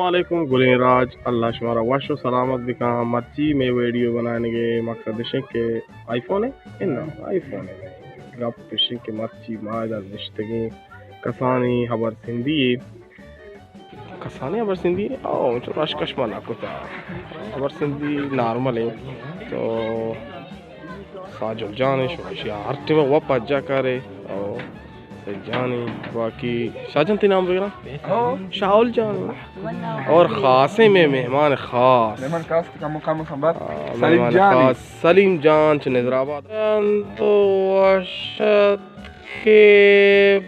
अस्सलामुअलैकुम गुलेराज अल्लाह शुमारा वशो सलामत बिका मर्ची में वीडियो बनाने के मकसद के आईफोन है इन आईफोन है गप पिशिंग के मर्ची मायदा निश्तगी कसानी हबर सिंधी कसानी हबर सिंधी ओ जो रशकश मना कुता हबर सिंधी नॉर्मल है तो साजुल जाने शो आर्टिव वप अज्जा करे और जानी बाकी शाहजहां नाम वगैरह शाहुल जान और खासे में मेहमान खास सलीम जान नजराबाद तो अशद के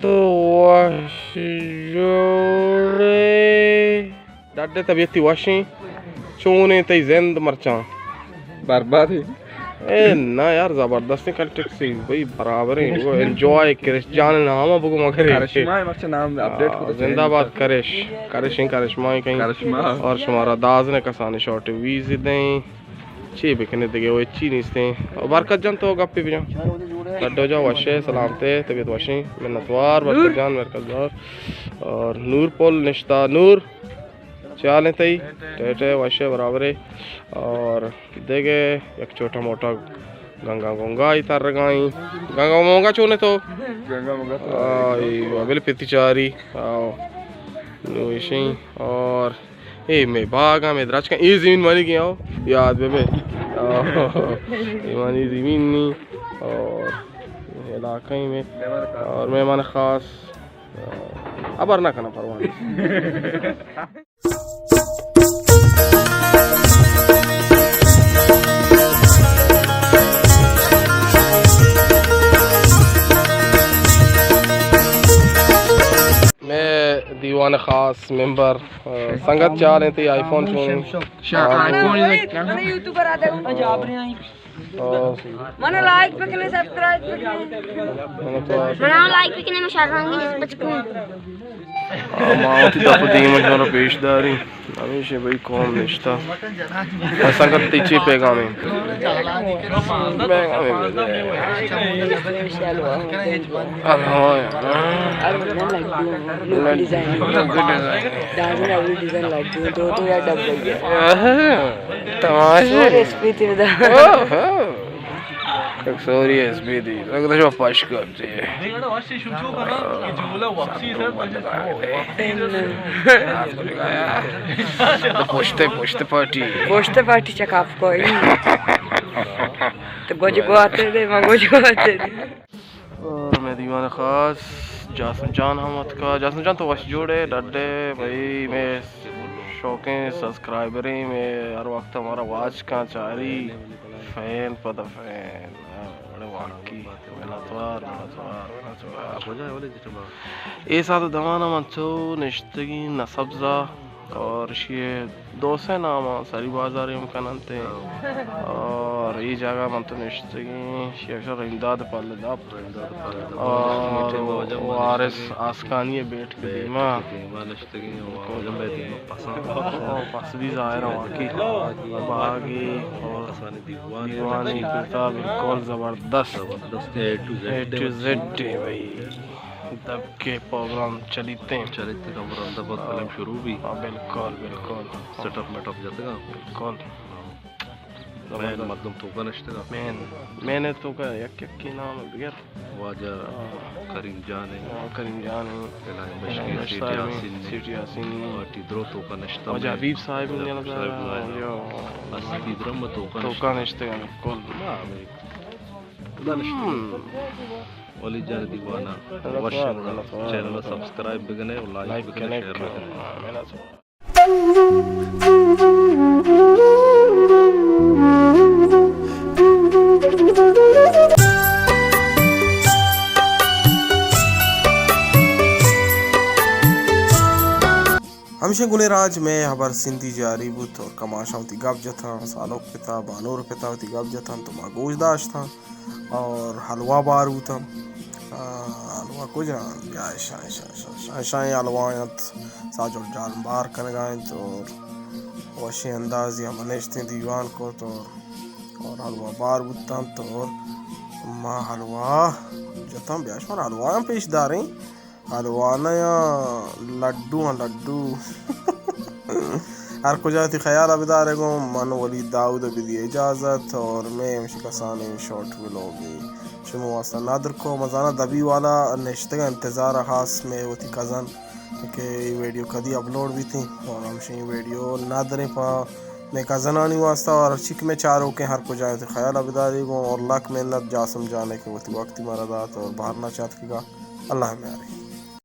तो डाटे तबीयती वाशी चोने तई जिंद मरचा बर्बाद है ए ना यार जबरदस्ती कंटेक्ट से भाई बराबर है वो एंजॉय करिश जान नाम बगु मगरे करिश्मा मरचा नाम अपडेट को जिंदाबाद करिश करिश्मा कहीं करिश्मा और शुमारा दाज ने कसाने शॉट वीज दें चे बिकने दगे वो अच्छी निस्ते और बरकत जान तो गप्पे भी जाओ लड्डो जाओ वशे सलामते तबीयत वशे मिन्नतवार बरकत जान बरकत और नूर पोल निश्ता नूर चालें तई टेटे वशे बराबर है और देखे एक छोटा मोटा गंगा गोंगा इतर रगाई गंगा मोंगा चोने तो गंगा मंगा बिल पितिचारी आओ नोशी और ए मैं बागा में द्राच का ये ज़मीन मानी की आओ याद में ये मानी ज़मीन नहीं और इलाके में और मेहमान ख़ास अबर ना करना परवान दीवान खास मेंबर संगत चाह रहे थे आईफोन यूट्यूबर आते पंजाब ने आई मने लाइक पे के सब्सक्राइब पे मने लाइक पे के मैं शाहरुख बचपन माउती तो पति मजोरा पेशदारी हमेशा भाई कौन रिश्ता संगत तीचे पेगा में पोस्टे पार्टी चकाप कोई तो गोज गोते दे मंगोज गोते और मैं दीवाना खास जासन जान हमत का जासन जान तो वश जोड़े डड्डे भाई मैं शौकें सब्सक्राइबरें में हर वक्त हमारा वाच का चारी फैन पद फैन वाकी ऐसा तो दवाना मंचो निश्तगी न सब्जा और ये दोस्त है नाम सारी बाजार इम्कानते और ये जगह मन तो निश्तगी शेखर इमदाद पालदाप और वारिस आसकानी बैठ के दीमा पास भी जाहिर वाकी बागी और दीवानी किताब बिल्कुल ज़बरदस्त ए टू जेड भाई तब के प्रोग्राम चलते कमरा बहुत फिल्म शुरू भी बिल्कुल सेटअप मेटअप जाते का बिल्कुल मैन मध्यम तो का नष्ट का मैंने तो का एक की नाम है बगैर वाजा करीम जान है सिटी यासीन और तिद्रो तो का नष्ट वाजा हबीब साहब ने जो असली ड्रम तो का नष्ट का बिल्कुल ओली जान दीवाना चैनल सब्सक्राइब बिगने और लाइक बिगने शेयर बिगने हमशे गुलेराज में हबर सिंधी जारी बुत और कमाशावती गप जथा सालोक पिता बानूर पिता वती गप जथा तो मागोज दाश था और हलवा बार था हलवा को जान शाय हलवायत साजुल जान बार कर गए तो वशी अंदाज या मनेश थे दीवान को तो और हलवा बार बुता तो माँ हलवा जता ब्याश मार हलवा पेशदार हैं हलवा ना या लड्डू हैं लड्डू हर को जाती ख्याल अबदार को मन वली दाऊद भी दी इजाज़त और मैं शिकसानी शॉर्ट व्लॉगी शुरू वास्ता नादर को मजाना दबी वाला नश्ते का इंतज़ार खास में वो थी कज़न कि वीडियो कदी अपलोड भी थी और हमसे वीडियो नादरे पा मैं कज़नानी वास्ता और चिक में चारों के हर को जाए थे ख्याल अबदारी को और लाख मेहनत जा समझाने के वो थी वक्त मारा दात और बाहर ना चाहत की अल्लाह में आ रही